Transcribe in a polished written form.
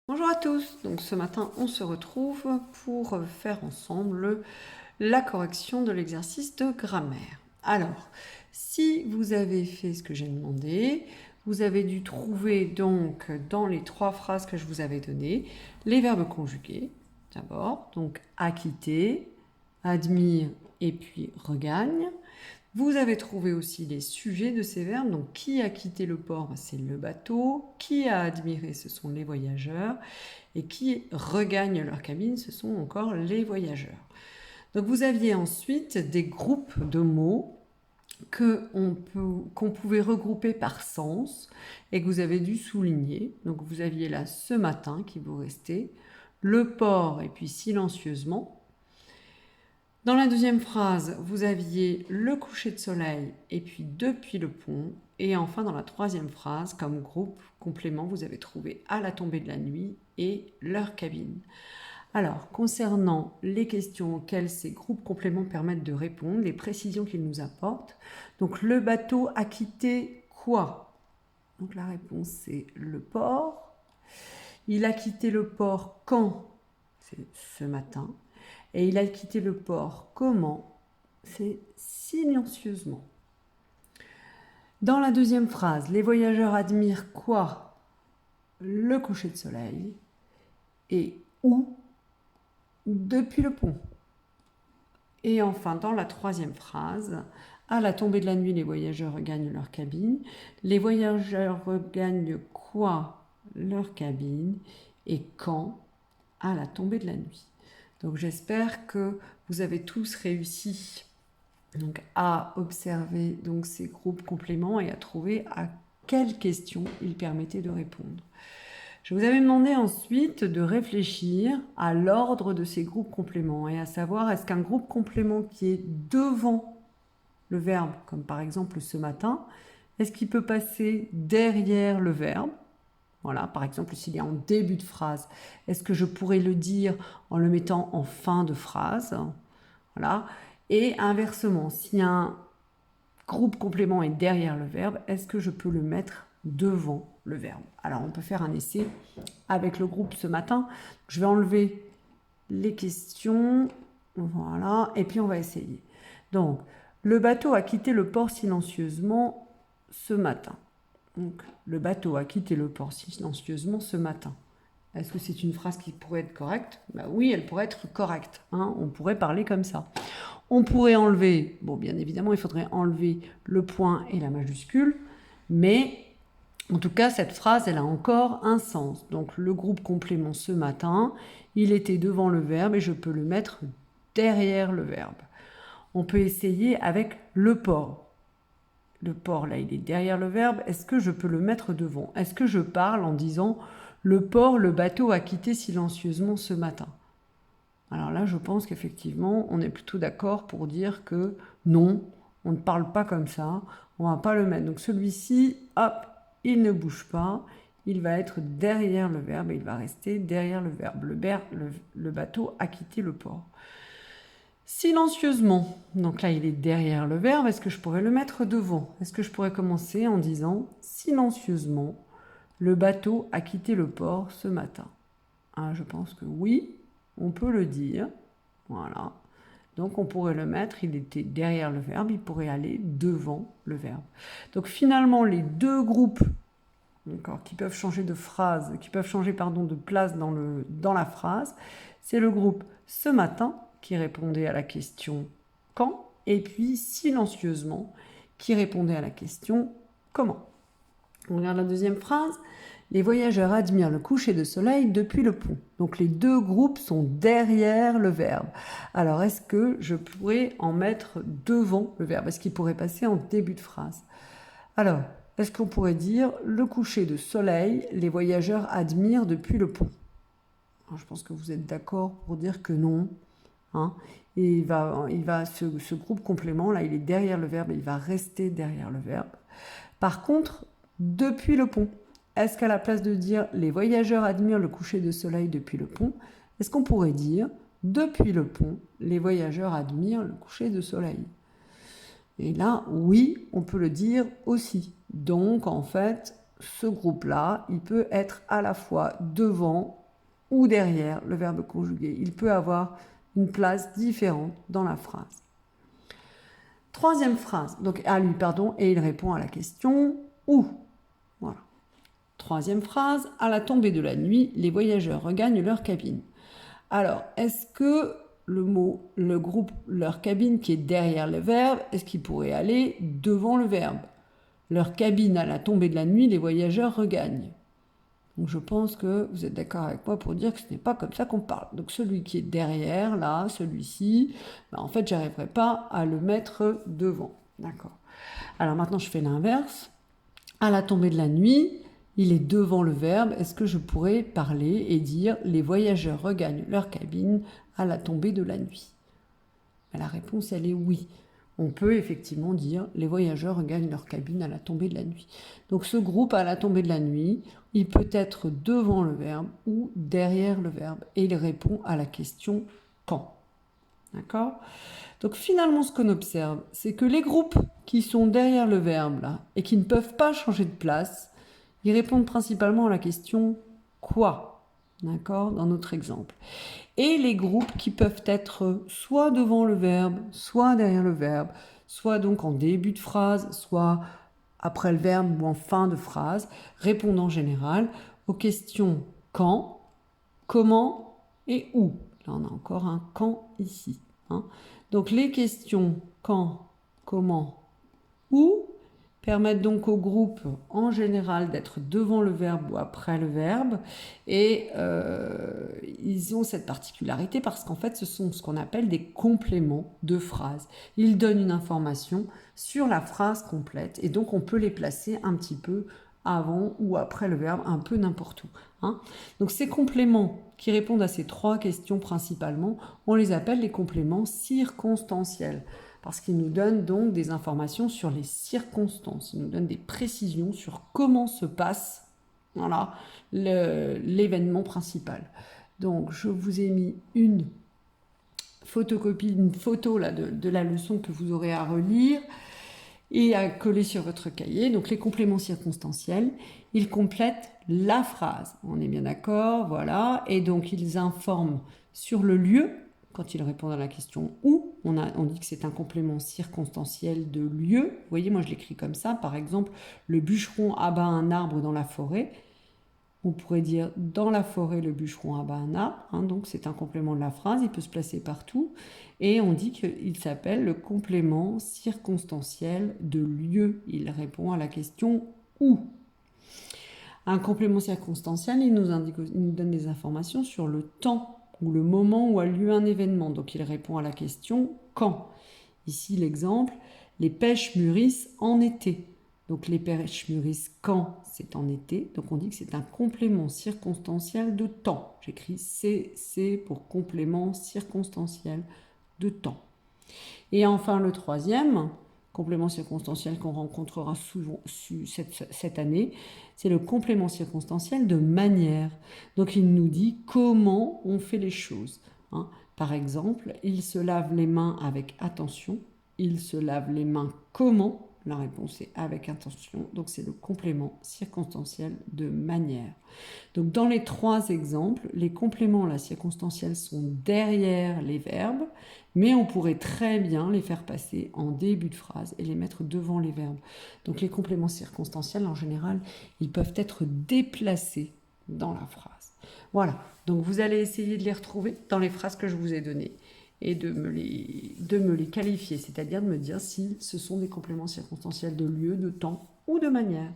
Bonjour à tous, donc ce matin on se retrouve pour faire ensemble la correction de l'exercice de grammaire. Alors, si vous avez fait ce que j'ai demandé, vous avez dû trouver donc dans les 3 phrases que je vous avais données, les verbes conjugués d'abord, donc acquitter, admire et puis regagne. Vous avez trouvé aussi les sujets de ces verbes. Donc, qui a quitté le port, c'est le bateau. Qui a admiré, ce sont les voyageurs. Et qui regagnent leur cabine, ce sont encore les voyageurs. Donc, vous aviez ensuite des groupes de mots qu'on pouvait regrouper par sens et que vous avez dû souligner. Donc, vous aviez là ce matin qui vous restait, le port et puis silencieusement. Dans la deuxième phrase, vous aviez le coucher de soleil et puis depuis le pont. Et enfin, dans la troisième phrase, comme groupe complément, vous avez trouvé à la tombée de la nuit et leur cabine. Alors, concernant les questions auxquelles ces groupes compléments permettent de répondre, les précisions qu'ils nous apportent. Donc, le bateau a quitté quoi? Donc, la réponse, c'est le port. Il a quitté le port quand? C'est ce matin. Et il a quitté le port comment? C'est silencieusement. Dans la deuxième phrase, les voyageurs admirent quoi? Le coucher de soleil. Et où? Depuis le pont. Et enfin, dans la troisième phrase, à la tombée de la nuit, les voyageurs regagnent leur cabine. Les voyageurs regagnent quoi? Leur cabine. Et quand? À la tombée de la nuit. Donc j'espère que vous avez tous réussi donc, à observer donc, ces groupes compléments et à trouver à quelles questions ils permettaient de répondre. Je vous avais demandé ensuite de réfléchir à l'ordre de ces groupes compléments et à savoir est-ce qu'un groupe complément qui est devant le verbe, comme par exemple ce matin, est-ce qu'il peut passer derrière le verbe? Voilà, par exemple, s'il est en début de phrase, est-ce que je pourrais le dire en le mettant en fin de phrase? Voilà. Et inversement, si un groupe complément est derrière le verbe, est-ce que je peux le mettre devant le verbe? Alors, on peut faire un essai avec le groupe ce matin. Je vais enlever les questions. Voilà. Et puis, on va essayer. Donc, le bateau a quitté le port silencieusement ce matin. Donc, le bateau a quitté le port silencieusement ce matin. Est-ce que c'est une phrase qui pourrait être correcte? Oui, elle pourrait être correcte. Hein, on pourrait parler comme ça. On pourrait enlever, bon, bien évidemment, il faudrait enlever le point et la majuscule, mais en tout cas, cette phrase, elle a encore un sens. Donc, le groupe complément ce matin, il était devant le verbe et je peux le mettre derrière le verbe. On peut essayer avec le port. Le port, là, il est derrière le verbe. Est-ce que je peux le mettre devant? Est-ce que je parle en disant « Le port, le bateau a quitté silencieusement ce matin » Alors là, je pense qu'effectivement, on est plutôt d'accord pour dire que non, on ne parle pas comme ça, on ne va pas le mettre. Donc celui-ci, hop, il ne bouge pas, il va être derrière le verbe et il va rester derrière le verbe. Le bateau a quitté le port. Silencieusement, donc là il est derrière le verbe, est-ce que je pourrais le mettre devant? Est-ce que je pourrais commencer en disant silencieusement, le bateau a quitté le port ce matin? Ah, je pense que oui, on peut le dire, voilà. Donc on pourrait le mettre, il était derrière le verbe, il pourrait aller devant le verbe. Donc finalement les deux groupes qui peuvent changer de phrase, qui peuvent changer de place dans la phrase, c'est le groupe ce matin qui répondait à la question quand, et puis silencieusement qui répondait à la question comment. On regarde la deuxième phrase. Les voyageurs admirent le coucher de soleil depuis le pont. Donc les deux groupes sont derrière le verbe. Alors est-ce que je pourrais en mettre devant le verbe? Est-ce qu'il pourrait passer en début de phrase? Alors, est-ce qu'on pourrait dire le coucher de soleil, les voyageurs admirent depuis le pont? Alors, je pense que vous êtes d'accord pour dire que non. Hein, et ce groupe complément, là, il est derrière le verbe et il va rester derrière le verbe. Par contre, depuis le pont, est-ce qu'à la place de dire les voyageurs admirent le coucher de soleil depuis le pont, est-ce qu'on pourrait dire depuis le pont, les voyageurs admirent le coucher de soleil? Et là, oui, on peut le dire aussi. Donc, en fait, ce groupe-là, il peut être à la fois devant ou derrière le verbe conjugué. Il peut avoir une place différente dans la phrase. Troisième phrase, donc à lui, pardon, et il répond à la question où. Voilà. Troisième phrase, à la tombée de la nuit, les voyageurs regagnent leur cabine. Alors, est-ce que le groupe, leur cabine qui est derrière le verbe, est-ce qu'il pourrait aller devant le verbe? Leur cabine à la tombée de la nuit, les voyageurs regagnent. Donc je pense que vous êtes d'accord avec moi pour dire que ce n'est pas comme ça qu'on parle. Donc celui qui est derrière, là, celui-ci, en fait, j'arriverai pas à le mettre devant. D'accord. Alors maintenant, je fais l'inverse. À la tombée de la nuit, il est devant le verbe. Est-ce que je pourrais parler et dire « Les voyageurs regagnent leur cabine à la tombée de la nuit ?» La réponse, elle est oui. On peut effectivement dire « Les voyageurs regagnent leur cabine à la tombée de la nuit ». Donc ce groupe à la tombée de la nuit, il peut être devant le verbe ou derrière le verbe. Et il répond à la question « quand ». D'accord ? Donc finalement, ce qu'on observe, c'est que les groupes qui sont derrière le verbe là, et qui ne peuvent pas changer de place, ils répondent principalement à la question « quoi ». D'accord ? Dans notre exemple. Et les groupes qui peuvent être soit devant le verbe, soit derrière le verbe, soit donc en début de phrase, soit après le verbe ou en fin de phrase, répondent en général aux questions quand, comment et où. Là, on a encore un quand ici. Donc les questions quand, comment, où permettent donc au groupe en général d'être devant le verbe ou après le verbe, et ils ont cette particularité parce qu'en fait ce sont ce qu'on appelle des compléments de phrase. Ils donnent une information sur la phrase complète et donc on peut les placer un petit peu avant ou après le verbe, un peu n'importe où. Donc ces compléments qui répondent à ces trois questions principalement, on les appelle les compléments circonstanciels. Parce qu'ils nous donnent donc des informations sur les circonstances, ils nous donnent des précisions sur comment se passe l'événement principal. Donc je vous ai mis une photocopie, une photo là, de la leçon que vous aurez à relire et à coller sur votre cahier. Donc les compléments circonstanciels, ils complètent la phrase. On est bien d'accord, voilà. Et donc ils informent sur le lieu. Quand ils répondent à la question où, on dit que c'est un complément circonstanciel de lieu. Vous voyez, moi je l'écris comme ça. Par exemple, le bûcheron abat un arbre dans la forêt. On pourrait dire dans la forêt, le bûcheron abat un arbre. Donc c'est un complément de la phrase. Il peut se placer partout. Et on dit qu'il s'appelle le complément circonstanciel de lieu. Il répond à la question où. Un complément circonstanciel, il nous donne des informations sur le temps ou le moment où a lieu un événement. Donc il répond à la question quand. Ici l'exemple, les pêches mûrissent en été. Donc les pêches mûrissent quand? C'est en été. Donc on dit que c'est un complément circonstanciel de temps. J'écris CC pour complément circonstanciel de temps. Et enfin le troisième complément circonstanciel qu'on rencontrera souvent cette année, c'est le complément circonstanciel de manière. Donc il nous dit comment on fait les choses. Par exemple, il se lave les mains avec attention. Il se lave les mains comment? La réponse est avec attention. Donc c'est le complément circonstanciel de manière. Donc dans les trois exemples, les compléments là, circonstanciels sont derrière les verbes, mais on pourrait très bien les faire passer en début de phrase et les mettre devant les verbes. Donc les compléments circonstanciels, en général, ils peuvent être déplacés dans la phrase. Voilà, donc vous allez essayer de les retrouver dans les phrases que je vous ai données et de me les qualifier, c'est-à-dire de me dire si ce sont des compléments circonstanciels de lieu, de temps ou de manière.